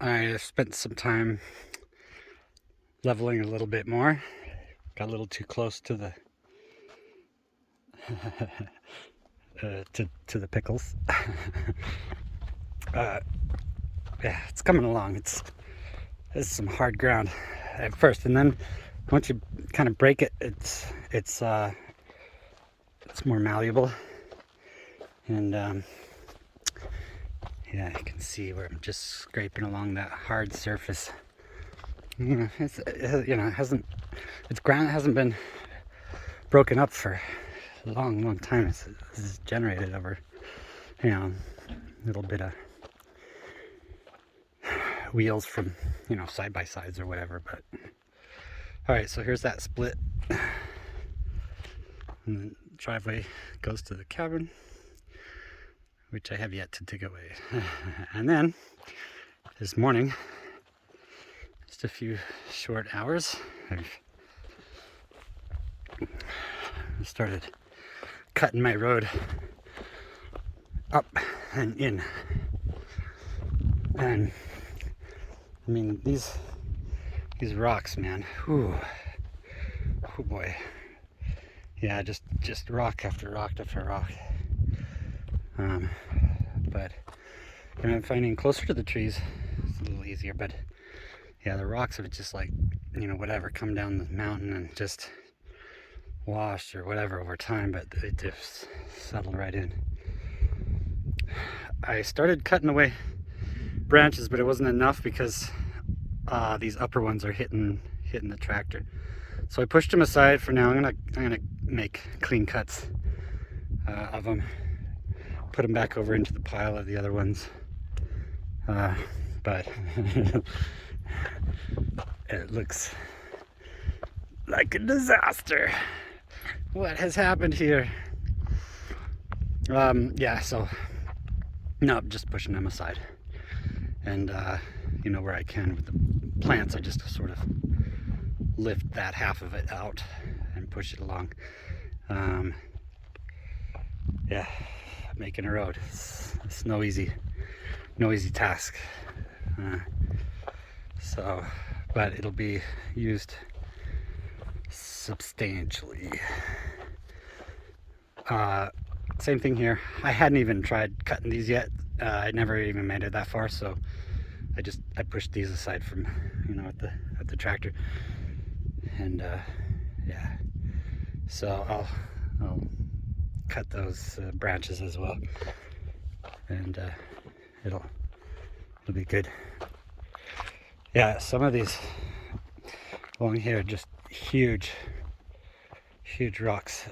I spent some time leveling a little bit more. Got a little too close to the to the pickles. uh, yeah, it's coming along. It's some hard ground at first, and then once you kind of break it, it's more malleable, and yeah, you can see where I'm just scraping along that hard surface. Its ground hasn't been broken up for a long time. It's generated over, a little bit of wheels from, side by sides or whatever. But all right, so here's that split, and the driveway goes to the cabin, which I have yet to dig away. And then this morning, just a few short hours, I've started cutting my road up and in. And I mean, these rocks, man. Whew. Oh boy. Yeah, just rock after rock after rock. But I'm finding closer to the trees, it's a little easier. But yeah, the rocks have just like, whatever, come down the mountain and just washed or whatever over time, but it just settled right in. I started cutting away branches, but it wasn't enough because these upper ones are hitting the tractor. So I pushed them aside for now. I'm gonna make clean cuts of them, put them back over into the pile of the other ones. But it looks like a disaster. What has happened here? Yeah, so no, I'm just pushing them aside. And where I can with the plants, I just sort of lift that half of it out and push it along. Yeah, making a road. It's no easy task. But it'll be used substantially. Same thing here. I hadn't even tried cutting these yet. I never even made it that far, so I pushed these aside from, at the tractor, and yeah. So I'll cut those branches as well, and it'll be good. Yeah, some of these along here are just huge rocks.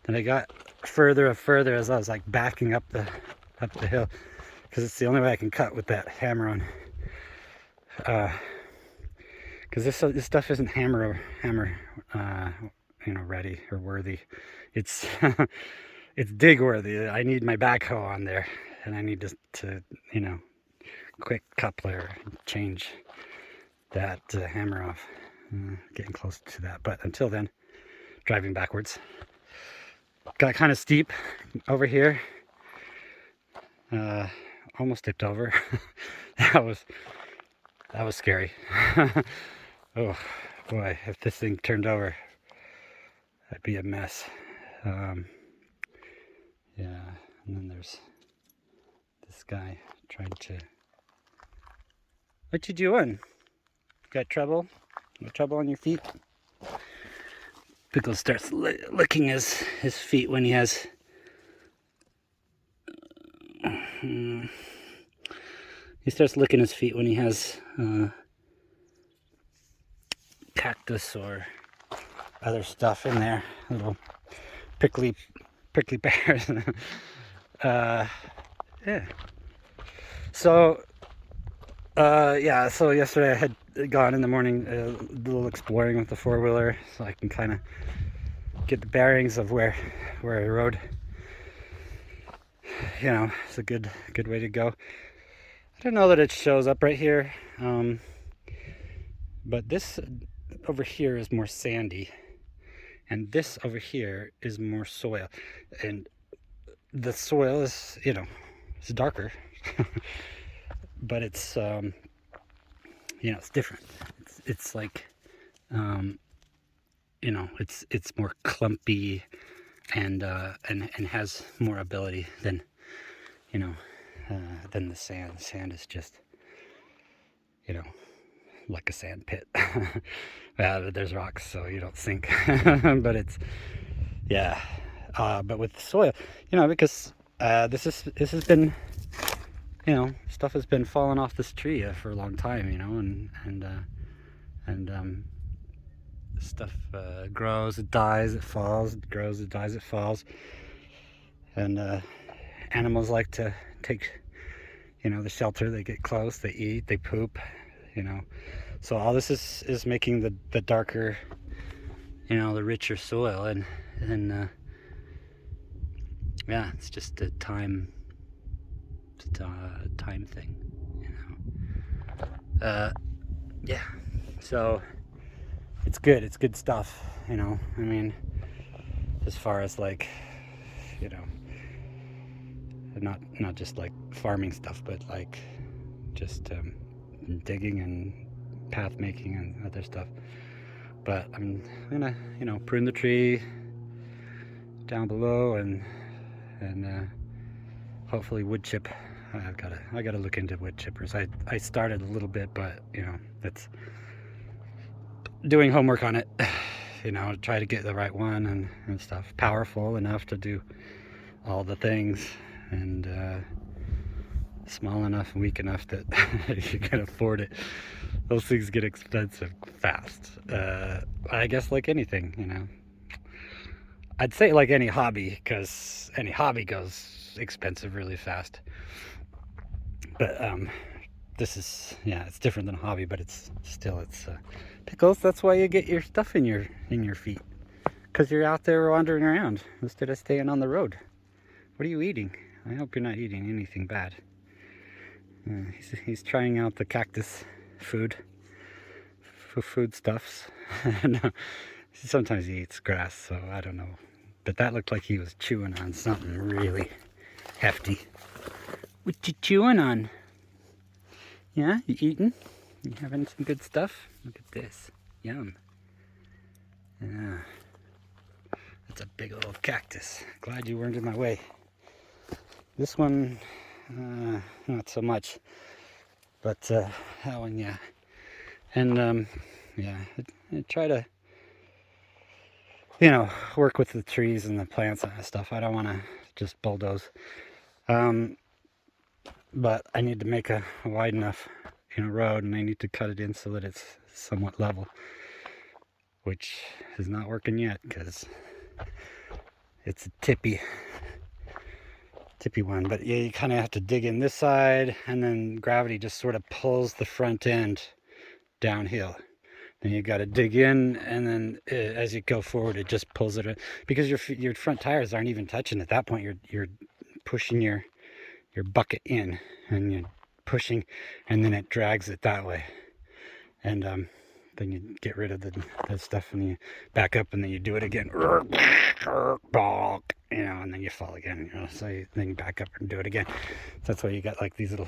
And I got further and further as I was like backing up the hill, because it's the only way I can cut with that hammer on. Because this stuff isn't hammer ready or worthy. It's it's dig worthy. I need my backhoe on there, and I need to quick coupler change that hammer off. Getting close to that, but until then, driving backwards. Got kind of steep over here. Almost tipped over. that was scary. Oh boy, if this thing turned over, that'd be a mess. Yeah, and then there's this guy trying to. What you doing? Got trouble? Got trouble on your feet? Pickles starts licking his feet when he has. He starts licking his feet when he has cactus or other stuff in there. Little prickly pears. Yeah. So yeah. So yesterday I had gone in the morning a little exploring with the four-wheeler, so I can kind of get the bearings of where I rode. It's a good way to go. I don't know that it shows up right here, but this over here is more sandy, and this over here is more soil, and the soil is it's darker. but it's it's different. It's like it's more clumpy and has more ability than than the sand. The sand is just like a sand pit. There's rocks, so you don't sink. But it's but with soil, because this has been stuff has been falling off this tree for a long time, and stuff grows, it dies, it falls, it grows, it dies, it falls, and animals like to take the shelter. They get close, they eat, they poop, so all this is making the darker, the richer soil, and it's just a time thing, so it's good stuff, I mean, as far as like, not just like farming stuff, but like just digging and path making and other stuff. But I'm gonna prune the tree down below and hopefully wood chip. I gotta look into wood chippers. I started a little bit, but it's doing homework on it. Try to get the right one and stuff. Powerful enough to do all the things, and small enough and weak enough that you can afford it. Those things get expensive fast. I guess like anything, I'd say like any hobby, because any hobby goes expensive really fast. But this is, it's different than a hobby, but it's pickles. That's why you get your stuff in your feet, because you're out there wandering around instead of staying on the road. What are you eating? I hope you're not eating anything bad. He's trying out the cactus food stuffs. No, sometimes he eats grass, so I don't know. But that looked like he was chewing on something really hefty. What you chewing on? Yeah, you eating? You having some good stuff? Look at this. Yum. Yeah. That's a big old cactus. Glad you weren't in my way. This one, not so much. But that one, yeah. And I try to, work with the trees and the plants and stuff. I don't want to just bulldoze. But I need to make a wide enough, road, and I need to cut it in so that it's somewhat level, which is not working yet because it's a tippy one. But yeah, you kind of have to dig in this side, and then gravity just sort of pulls the front end downhill. Then you got to dig in, and then as you go forward, it just pulls it in, because your front tires aren't even touching at that point. You're pushing your bucket in, and you're pushing, and then it drags it that way, and then you get rid of the stuff, and you back up, and then you do it again, and then you fall again, so then you back up and do it again. So that's why you got like these little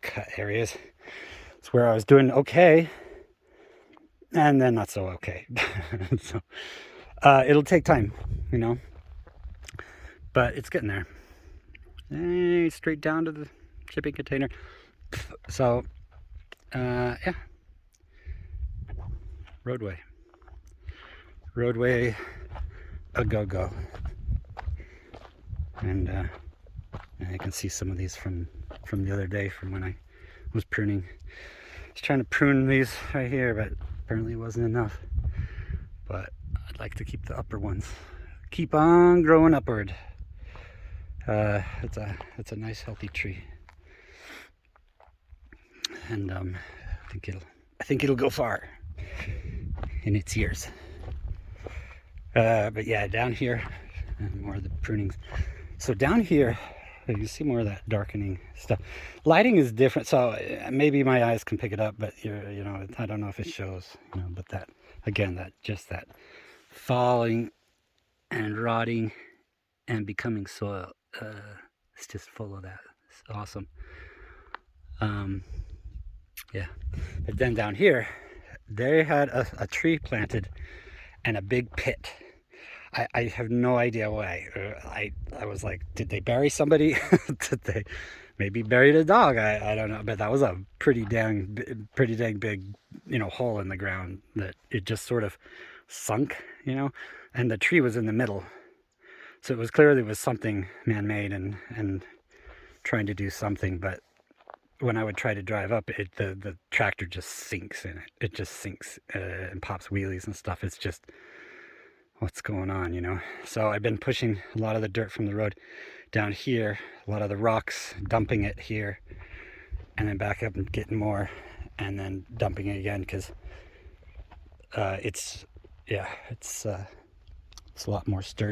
cut areas. It's where I was doing okay, and then not so okay. So it'll take time, but it's getting there. Straight down to the shipping container. So roadway a go. And you can see some of these from the other day, from when I was pruning. I was trying to prune these right here, but apparently it wasn't enough. But I'd like to keep the upper ones. Keep on growing upward. It's a nice healthy tree, and I think it'll go far in its years. But yeah, down here, more of the prunings. So down here, you can see more of that darkening stuff. Lighting is different, so maybe my eyes can pick it up, but I don't know if it shows. But that again, that falling and rotting and becoming soil. It's just full of that. It's awesome. Yeah, but then down here, they had a tree planted and a big pit. I have no idea why. I was like, did they bury somebody? Did they maybe buried a dog? I don't know, but that was a pretty dang big, hole in the ground that it just sort of sunk, and the tree was in the middle. So it was clearly was something man-made and trying to do something, but when I would try to drive up it, the tractor just sinks in it. It just sinks and pops wheelies and stuff. It's just, what's going on? So I've been pushing a lot of the dirt from the road down here, a lot of the rocks, dumping it here, and then back up and getting more, and then dumping it again, because it's a lot more sturdy.